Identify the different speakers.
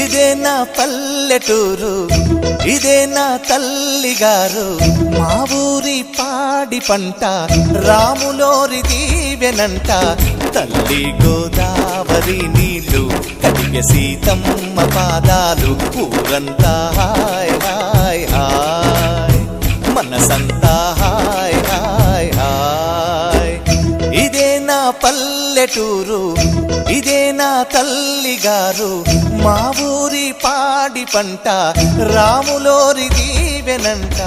Speaker 1: ఇదే నా పల్లెటూరు, ఇదే నా తల్లిగారు. మా ఊరి పాడి పంట రాములోరి దీవెనంట. తల్లి గోదావరి నీళ్ళు కడిగే సీతమ్మ పాదాలు. ఊరంతా హాయ్ హాయ్ హాయ్, మనసంతా హాయ్ హాయ్ హాయ్. ఇదే నా పల్లెటూరు, ఇదే నా తల్లిగారు. మా ఊరి పాడి పంట రాములోరి దీవెనంట.